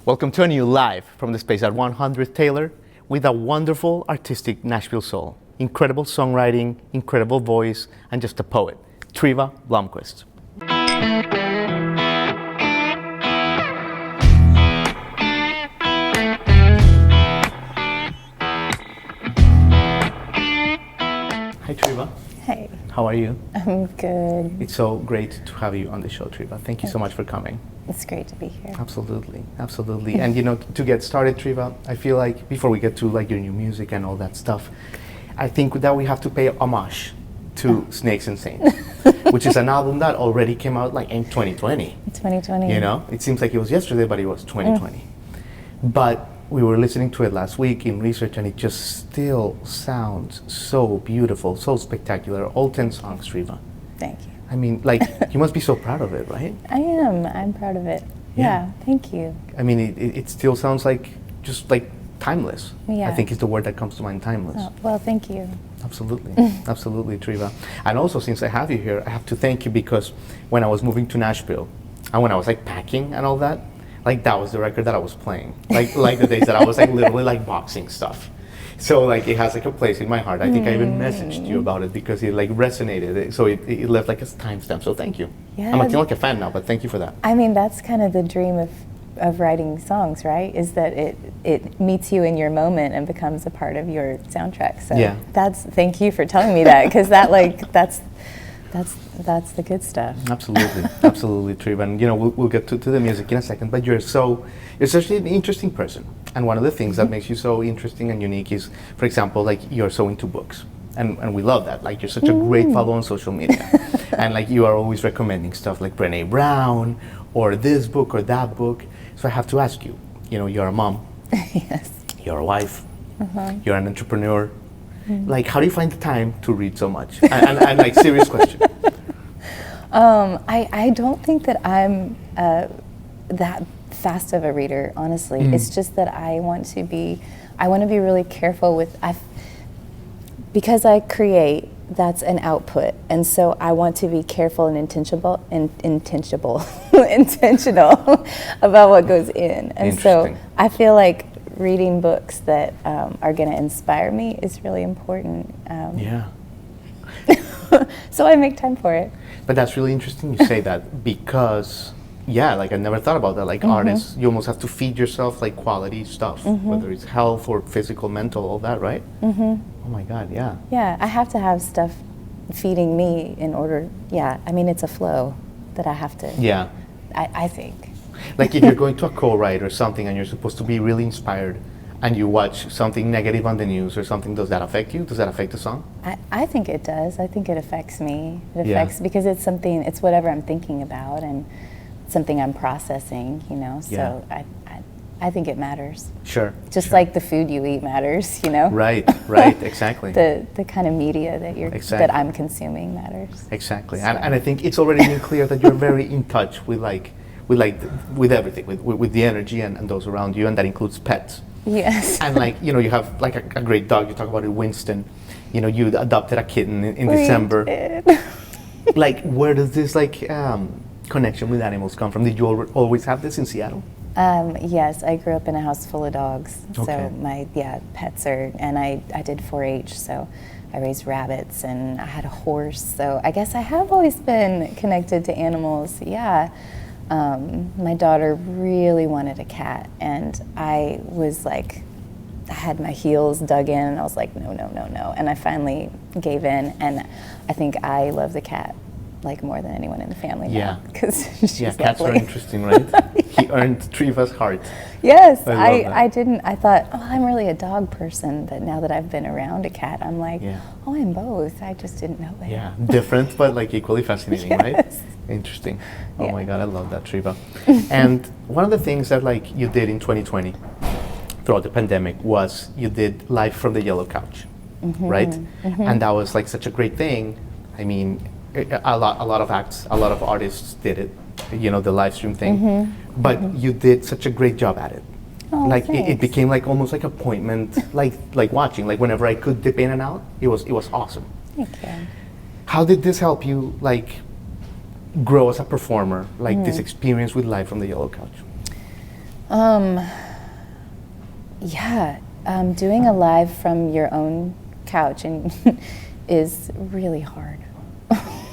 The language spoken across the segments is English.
Welcome to a new live from the space at 100 Taylor with a wonderful artistic Nashville soul, incredible songwriting, incredible voice, and just a poet, Treva Blomquist. Hi Treva. Hey. How are you? I'm good. It's so great to have you on the show, Treva. Thank you so much for coming. It's great to be here. Absolutely, absolutely. And to get started, Treva, I feel like before we get to your new music and all that stuff, I think that we have to pay homage to Snakes and Saints, which is an album that already came out in 2020. 2020. It seems like it was yesterday, but it was 2020. But we were listening to it last week in research, and it just still sounds so beautiful, so spectacular. All 10 songs, Treva. Thank you. I mean, you must be so proud of it, right? I am. I'm proud of it. Yeah, thank you. I mean, it still sounds just timeless. Yeah. I think is the word that comes to mind, timeless. Oh, well, thank you. Absolutely. Absolutely, Treva. And also, since I have you here, I have to thank you because when I was moving to Nashville, and when I was packing and all that, that was the record that I was playing. Like the days that I was literally boxing stuff. So it has a place in my heart. I think I even messaged you about it because it resonated. So it left a timestamp. So thank you. Yeah. I'm feeling like a fan now, but thank you for that. I mean, that's kind of the dream of writing songs, right? Is that it meets you in your moment and becomes a part of your soundtrack. So yeah. Thank you for telling me that, because that's the good stuff. Absolutely, absolutely, Treva. And we'll get to the music in a second. But you're such an interesting person. And one of the things that makes you so interesting and unique is, for example, you're so into books, and we love that. You're such a great follower on social media, and you are always recommending stuff like Brené Brown or this book or that book. So I have to ask you. You're a mom. Yes. You're a wife. You're an entrepreneur. How do you find the time to read so much? And serious question. I don't think that I'm that fast of a reader, honestly. It's just that I want to be really careful with, because I create, that's an output. And so I want to be careful and intentional about what goes in. And so I feel like reading books that are going to inspire me is really important. Yeah. So I make time for it. But that's really interesting you say that because, I never thought about that. Artists, you almost have to feed yourself quality stuff, whether it's health or physical, mental, all that, right? Oh my God, yeah. Yeah, I have to have stuff feeding me in order, I mean, it's a flow that I have to, I think. If you're going to a co-write or something and you're supposed to be really inspired and you watch something negative on the news or something, does that affect you? Does that affect the song? I think it does. I think it affects me. It affects, because it's whatever I'm thinking about and something I'm processing, so I think it matters. Sure. Just like the food you eat matters, Right, exactly. the kind of media that I'm consuming matters. Exactly. So. And I think it's already been clear that you're very in touch with everything, with the energy and those around you, and that includes pets. Yes. And you have a great dog. You talk about it, Winston. You adopted a kitten in December. Did. Where does this connection with animals come from? Did you always have this in Seattle? Yes, I grew up in a house full of dogs. Okay. So my pets and I did 4-H, so I raised rabbits and I had a horse. So I guess I have always been connected to animals. Yeah. My daughter really wanted a cat, and I was I had my heels dug in, and I was like, no. And I finally gave in, and I think I love the cat more than anyone in the family now, because she's cats lovely. are interesting, right? He earned Treva's heart. Yes, I thought, I'm really a dog person, but now that I've been around a cat, I'm I'm both. I just didn't know it. Yeah, different, but equally fascinating, Yes. Right? Interesting. Oh my God, I love that, Treva. And one of the things that you did in 2020 throughout the pandemic was you did Live from the Yellow Couch, right? And that was such a great thing. I mean, a lot of acts, a lot of artists did it, the live stream thing, but you did such a great job at it. Oh, it became almost appointment, watching, whenever I could dip in and out, it was awesome. Thank you. How did this help you grow as a performer, this experience with Live from the Yellow Couch? Yeah, doing a live from your own couch and is really hard.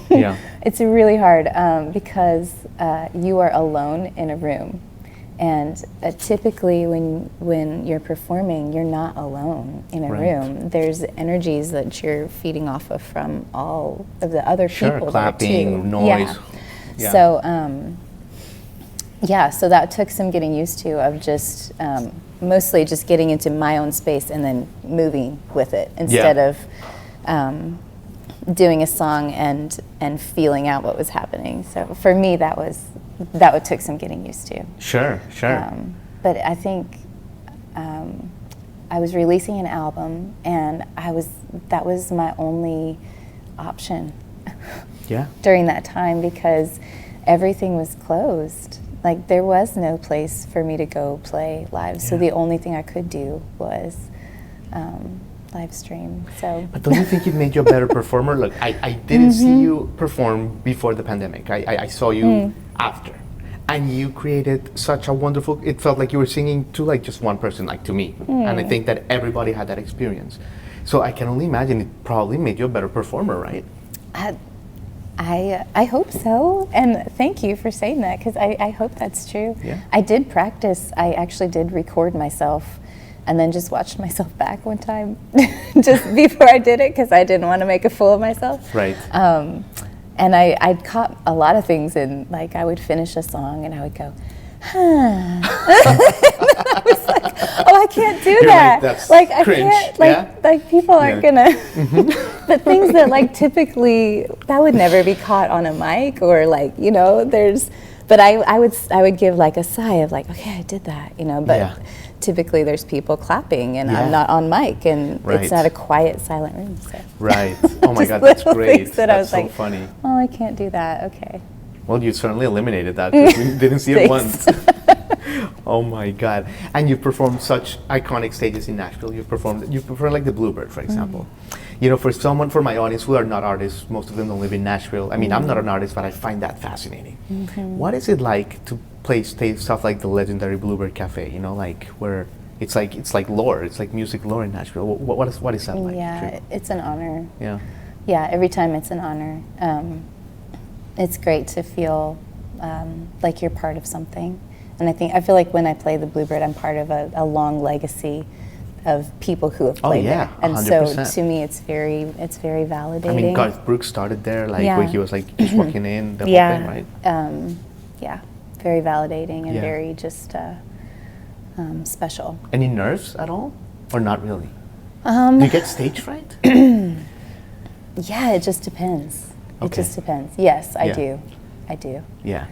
Yeah. It's really hard because you are alone in a room, and typically when you're performing, you're not alone in a room. There's energies that you're feeding off of from all of the other people. Clapping, there too. noise. Yeah. So so that took some getting used to, of just mostly just getting into my own space and then moving with it instead of doing a song and feeling out what was happening. So for me, that took some getting used to. Sure. But I think I was releasing an album, and that was my only option. Yeah. During that time, because everything was closed. Like, there was no place for me to go play live. So the only thing I could do was live stream. So. But don't you think it made you a better performer? Look, I didn't see you perform before the pandemic. I saw you after. And you created such a wonderful, it felt like you were singing to like just one person, like to me. And I think that everybody had that experience. So I can only imagine it probably made you a better performer, right? I hope so, and thank you for saying that, because I hope that's true. Yeah. I did practice. I actually did record myself and then just watched myself back one time just before I did it, because I didn't want to make a fool of myself. Right. And I'd caught a lot of things, and like I would finish a song and I would go, huh. I was like, oh, I can't do that. That's like I cringe. can't, like people aren't gonna. But things that like typically that would never be caught on a mic, or like, you know, but I would give like a sigh of like, okay, I did that, you know, but typically there's people clapping and I'm not on mic, and it's not a quiet, silent room. So. Right. Oh my God, that's great. That that's I was so like, funny. oh, I can't do that. Okay. Well, you certainly eliminated that, because we didn't see it once. Oh my God. And you've performed such iconic stages in Nashville. You've performed like the Bluebird, for example. You know, for my audience who are not artists, most of them don't live in Nashville. I mean, I'm not an artist, but I find that fascinating. What is it like to play stage stuff like the legendary Bluebird Cafe, you know, like where it's like lore, it's like music lore in Nashville. What is that like? Yeah, it's an honor. Yeah. Yeah, every time it's an honor. It's great to feel like you're part of something. And I feel like when I play the Bluebird, I'm part of a long legacy of people who have played there. And 100%. So to me, it's very validating. I mean, Garth Brooks started there, like when he was like just walking in, the whole thing, right? Yeah, very validating and very just special. Any nerves at all, or not really? Do you get stage fright? Yeah, it just depends. Okay. It just depends. Yes, I do. Yeah.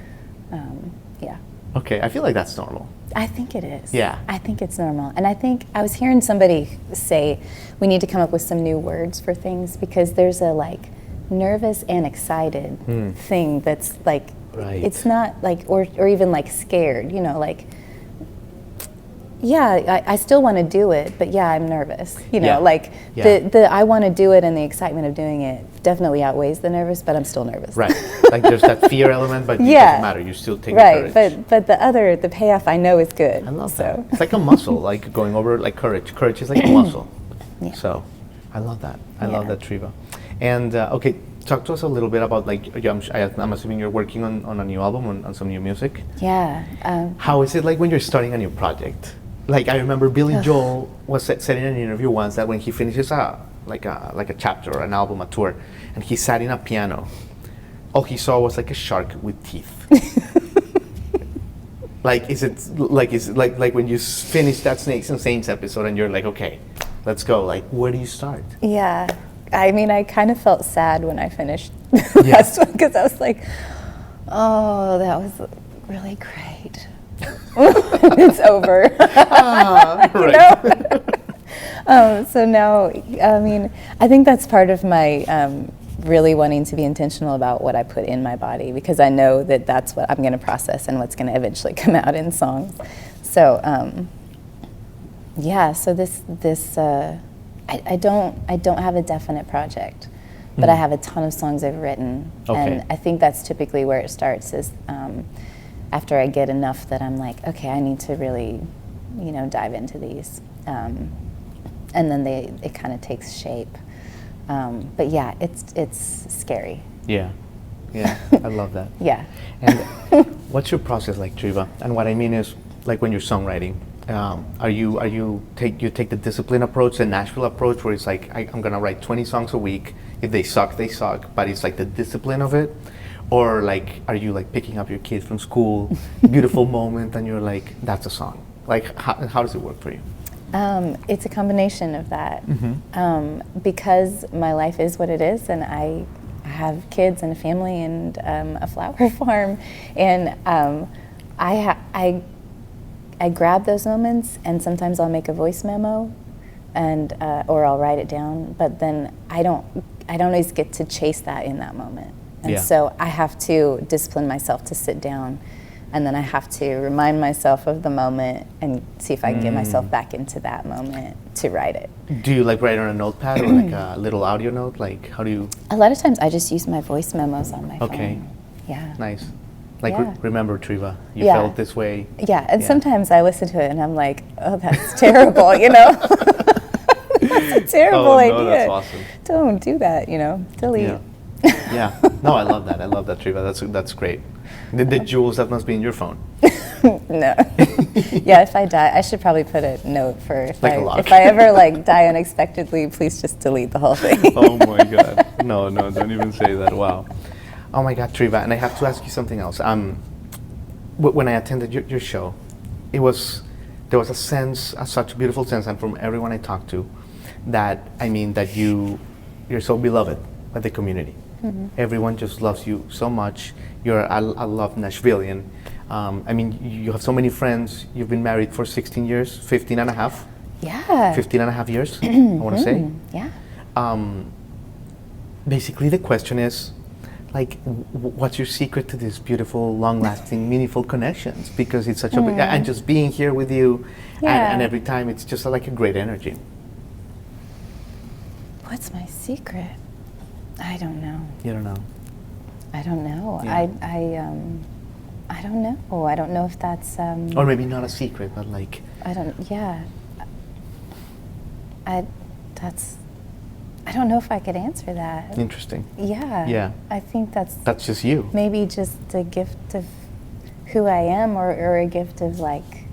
Yeah. Okay, I feel like that's normal. I think it is. Yeah. I think it's normal. And I think I was hearing somebody say we need to come up with some new words for things, because there's a like nervous and excited thing that's like, it's not like, or even like scared, you know, like, yeah, I still want to do it, but yeah, I'm nervous, you know, like the I want to do it and the excitement of doing it definitely outweighs the nervous, but I'm still nervous. Right, like there's that fear element, but it doesn't matter, you still take courage. Right, but the payoff I know is good. I love that. It's like a muscle, like going over like courage. Courage is like a muscle. Yeah. So, I love that. I love that, Treva. And okay, talk to us a little bit about like, I'm assuming you're working on a new album, on some new music. Yeah. How is it like when you're starting a new project? Like I remember Billy Joel was said in an interview once that when he finishes a chapter or an album, a tour, and he sat in a piano, all he saw was like a shark with teeth. Like is it like when you finish that Snakes and Saints episode and you're like, okay, let's go. Like where do you start? Yeah, I mean, I kind of felt sad when I finished the last one, because I was like, oh, that was really great. It's over. Right. So now, I mean, I think that's part of my really wanting to be intentional about what I put in my body, because I know that that's what I'm going to process and what's going to eventually come out in songs. So, so this I don't have a definite project, but I have a ton of songs I've written, and I think that's typically where it starts. Is after I get enough that I'm like, okay, I need to really, dive into these. And then it kind of takes shape. But yeah, it's scary. Yeah, I love that. Yeah. And what's your process like, Treva? And what I mean is, like when you're songwriting, you take the discipline approach, the Nashville approach, where it's like I'm gonna write 20 songs a week. If they suck, they suck. But it's like the discipline of it, or like are you like picking up your kids from school, beautiful moment, and you're like, that's a song. Like how does it work for you? It's a combination of that. Because my life is what it is, and I have kids and a family and a flower farm, and I grab those moments, and sometimes I'll make a voice memo, and or I'll write it down. But then I don't always get to chase that in that moment, and so I have to discipline myself to sit down, and then I have to remind myself of the moment and see if I can get myself back into that moment to write it. Do you like write on a notepad or like a little audio note? Like how do you? A lot of times I just use my voice memos on my phone. Yeah. Nice. Like remember, Treva, you Yeah. felt this way. Yeah, and sometimes I listen to it and I'm like, oh, that's terrible, That's a terrible idea. That's awesome. Don't do that, delete. Yeah. No, I love that. Treva. That's great. The jewels that must be in your phone. No. Yeah, if I die, I should probably put a note for if Like I ever like die unexpectedly, please just delete the whole thing. Oh my God. No, don't even say that. Wow. Oh my God, Treva, and I have to ask you something else. When I attended your show, there was a sense, such a beautiful sense, and from everyone I talked to, that you're so beloved by the community. Everyone just loves you so much. I love Nashvilleian. You have so many friends. You've been married for 16 years, 15 and a half. Yeah. 15 and a half years, I want to say. Yeah. Basically, the question is, like, what's your secret to these beautiful, long-lasting, meaningful connections? Because it's such and just being here with you, and every time it's just like a great energy. What's my secret? I don't know. You don't know. I don't know. Yeah. I don't know. I don't know if that's. Or maybe not a secret, but like. I don't. Yeah. I don't know if I could answer that. Interesting. Yeah. Yeah. I think that's just you. maybe just a gift of who I am, or a gift of like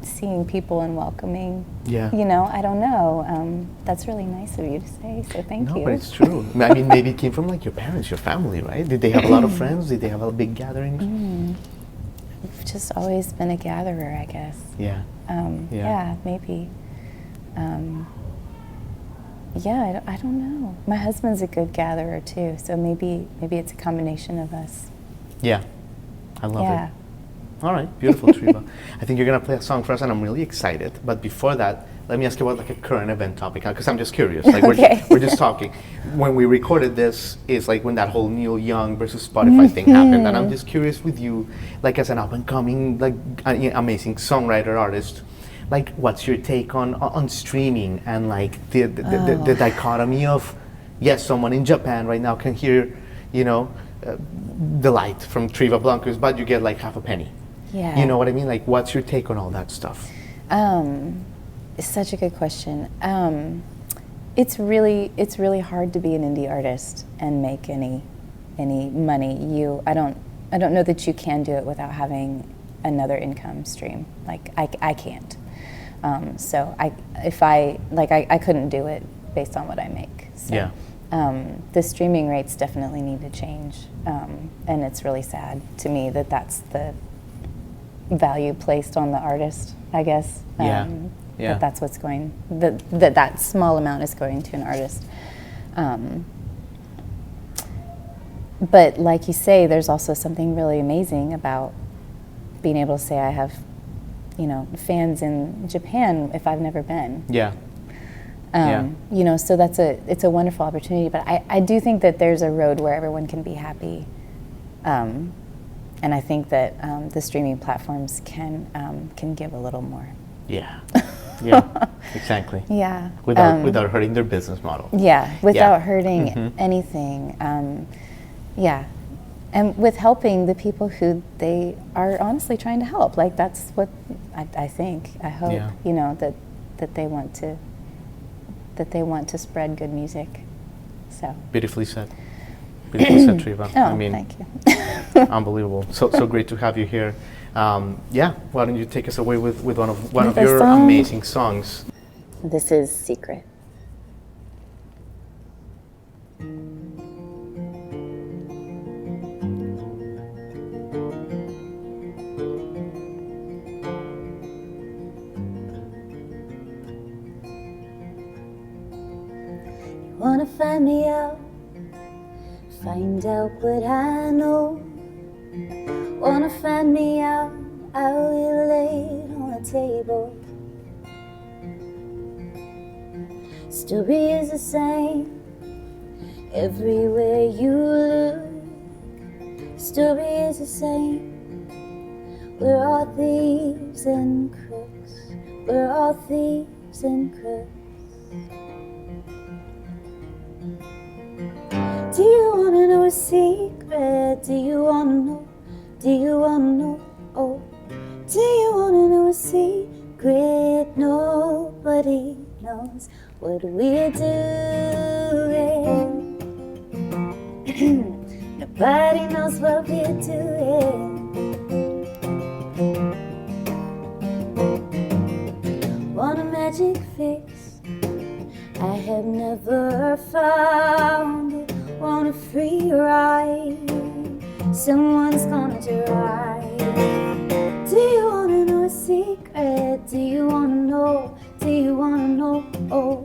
seeing people and welcoming. Yeah. I don't know. That's really nice of you to say, so thank you. No, but it's true. Maybe it came from like your parents, your family, right? Did they have a lot of friends? Did they have a big gatherings? I've just always been a gatherer, I guess. Yeah. Yeah, maybe. Yeah, I don't know. My husband's a good gatherer too, so maybe it's a combination of us. Yeah, I love Yeah. it. All right, beautiful, Treva. I think you're gonna play a song for us, and I'm really excited. But before that, let me ask you about like a current event topic, because I'm just curious. Like we're just talking. When we recorded this, is like when that whole Neil Young versus Spotify thing happened, and I'm just curious with you, like as an up and coming, like amazing songwriter artist. Like, what's your take on streaming and like the dichotomy of, yes, someone in Japan right now can hear, Delight from Treva Blomquist, but you get like half a penny. Yeah. You know what I mean? Like, what's your take on all that stuff? It's such a good question. It's really hard to be an indie artist and make any money. I don't know that you can do it without having another income stream. Like I can't. So I couldn't do it based on what I make. So, Yeah. The streaming rates definitely need to change, and it's really sad to me that that's the value placed on the artist, I guess. Yeah. That's what's going, that small amount is going to an artist. But like you say, there's also something really amazing about being able to say I have, fans in Japan if I've never been. Yeah. So it's a wonderful opportunity, but I do think that there's a road where everyone can be happy. And I think that the streaming platforms can give a little more. Yeah. Yeah. Exactly. Yeah. Without hurting their business model. Yeah. Without hurting anything. Yeah. and with helping the people who they are honestly trying to help. Like that's what I think. I hope you know that they want to spread good music. So beautifully said. Beautifully said, Treva. Oh, I mean, thank you. unbelievable. So great to have you here. Yeah, why don't you take us away with one of With a your song? amazing songs? This is Secret. Wanna find me out, find out what I know. Wanna find me out, I will lay it on the table. Story is the same everywhere you look. Story is the same. We're all thieves and crooks. We're all thieves and crooks. Do you wanna know a secret? Do you wanna know? Do you wanna know? Oh, do you wanna know a secret? Nobody knows what we're doing. Nobody knows what we're doing. Want a magic fix? I have never found it. Want a free ride? Someone's gonna drive. Do you wanna know a secret? Do you wanna know? Do you wanna know? Oh,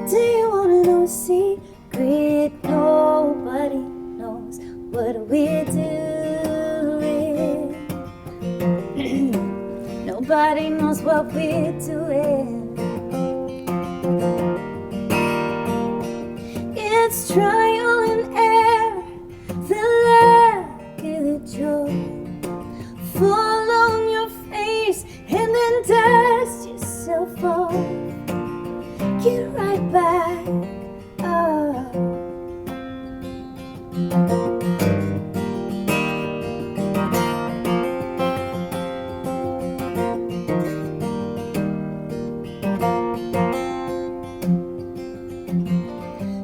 do you wanna know a secret? Nobody knows what we're doing. Nobody knows what we're doing. It's trial and error, the lack of the joy. Fall on your face and then dust yourself off. Get right back up.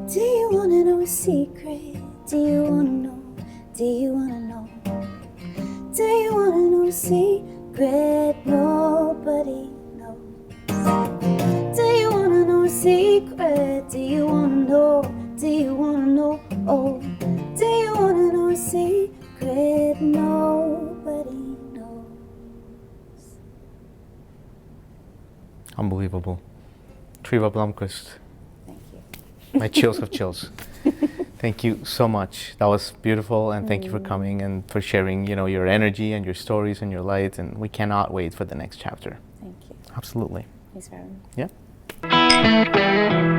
Do you wanna know a secret? Do you wanna know? Do you wanna know? Do you wanna know a secret? Nobody knows. Do you wanna know a secret? Do you wanna know? Do you wanna know? Oh, do you wanna know a secret? Nobody knows. Unbelievable. Treva Blomquist. Thank you. My chills have chills. Thank you so much. That was beautiful, and thank you for coming and for sharing, you know, your energy and your stories and your light. And we cannot wait for the next chapter. Thank you. Absolutely. Thanks for having me. Yeah.